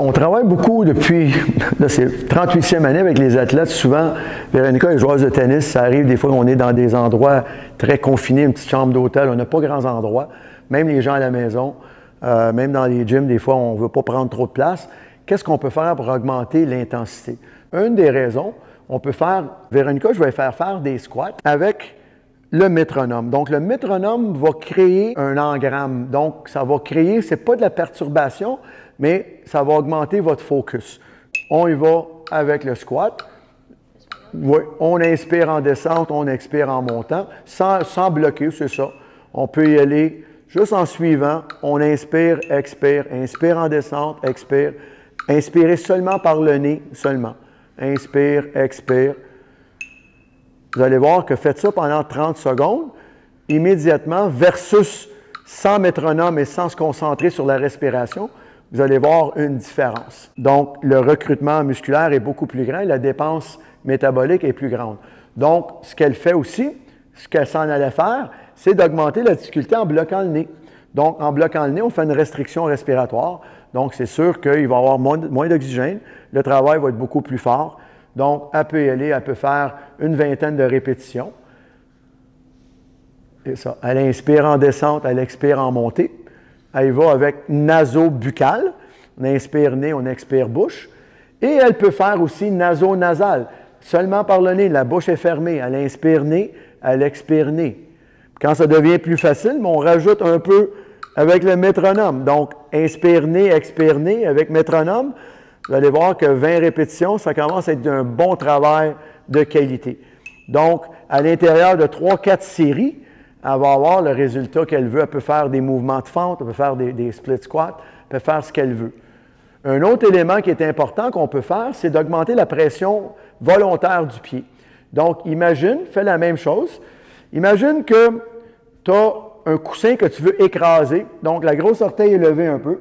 On travaille beaucoup depuis, là c'est 38e année avec les athlètes. Souvent, Véronica, les joueurs de tennis, ça arrive des fois on est dans des endroits très confinés, une petite chambre d'hôtel, on n'a pas grands endroits. Même les gens à la maison, même dans les gyms, des fois on ne veut pas prendre trop de place. Qu'est-ce qu'on peut faire pour augmenter l'intensité? Une des raisons, on peut faire, Véronica, je vais faire des squats avec le métronome. Donc, le métronome va créer un engramme. Donc, ça va créer, ce n'est pas de la perturbation, mais ça va augmenter votre focus. On y va avec le squat. Oui, on inspire en descente, on expire en montant, sans bloquer, c'est ça. On peut y aller juste en suivant. On inspire, expire en descente, expire. Inspirez seulement par le nez, seulement. Inspire, expire. Vous allez voir que faites ça pendant 30 secondes, immédiatement, versus sans métronome et sans se concentrer sur la respiration, vous allez voir une différence. Donc, le recrutement musculaire est beaucoup plus grand et la dépense métabolique est plus grande. Donc, ce qu'elle fait aussi, ce qu'elle s'en allait faire, c'est d'augmenter la difficulté en bloquant le nez. Donc, en bloquant le nez, on fait une restriction respiratoire. Donc, c'est sûr qu'il va y avoir moins d'oxygène, le travail va être beaucoup plus fort. Donc, elle peut y aller, elle peut faire une vingtaine de répétitions. C'est ça. Elle inspire en descente, elle expire en montée. Elle y va avec naso-buccal. On inspire nez, on expire bouche. Et elle peut faire aussi naso-nasal. Seulement par le nez, la bouche est fermée. Elle inspire nez, elle expire nez. Quand ça devient plus facile, on rajoute un peu avec le métronome. Donc, inspire nez, expire nez avec métronome. Vous allez voir que 20 répétitions, ça commence à être un bon travail de qualité. Donc, à l'intérieur de 3-4 séries, elle va avoir le résultat qu'elle veut. Elle peut faire des mouvements de fente, elle peut faire des split squats, elle peut faire ce qu'elle veut. Un autre élément qui est important qu'on peut faire, c'est d'augmenter la pression volontaire du pied. Donc, imagine, fais la même chose. Imagine que tu as un coussin que tu veux écraser. Donc, la grosse orteil est levée un peu.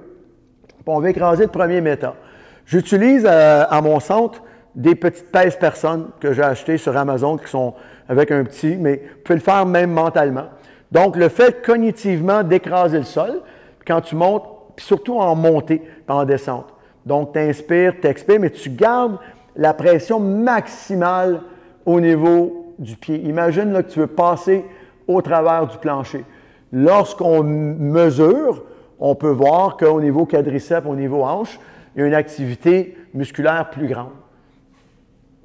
Puis on veut écraser le premier métal. J'utilise à mon centre des petites pèse-personnes que j'ai achetées sur Amazon qui sont avec un petit, mais vous pouvez le faire même mentalement. Donc, le fait cognitivement d'écraser le sol, quand tu montes, puis surtout en montée, en descente. Donc, tu inspires, tu expires, mais tu gardes la pression maximale au niveau du pied. Imagine là, que tu veux passer au travers du plancher. Lorsqu'on mesure, on peut voir qu'au niveau quadriceps, au niveau hanche, il y a une activité musculaire plus grande.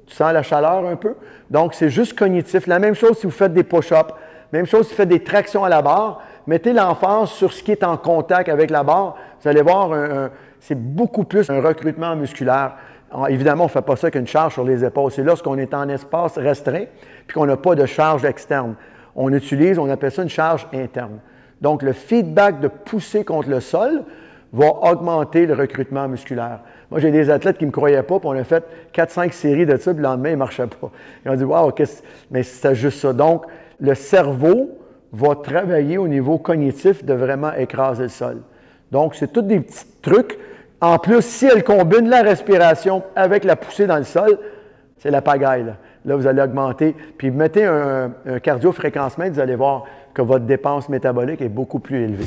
Tu sens la chaleur un peu? Donc, c'est juste cognitif. La même chose si vous faites des push-ups, même chose si vous faites des tractions à la barre, mettez l'emphase sur ce qui est en contact avec la barre. Vous allez voir, c'est beaucoup plus un recrutement musculaire. Alors, évidemment, on ne fait pas ça qu'une charge sur les épaules. C'est lorsqu'on est en espace restreint puis qu'on n'a pas de charge externe. On appelle ça une charge interne. Donc, le feedback de pousser contre le sol va augmenter le recrutement musculaire. Moi, j'ai des athlètes qui ne me croyaient pas, puis on a fait 4-5 séries de ça, puis le lendemain, ils ne marchaient pas. Ils ont dit « Wow, mais c'est juste ça. » Donc, le cerveau va travailler au niveau cognitif de vraiment écraser le sol. Donc, c'est tous des petits trucs. En plus, si elle combine la respiration avec la poussée dans le sol, c'est la pagaille. Là, vous allez augmenter. Puis, mettez un cardio-fréquencemètre, vous allez voir que votre dépense métabolique est beaucoup plus élevée.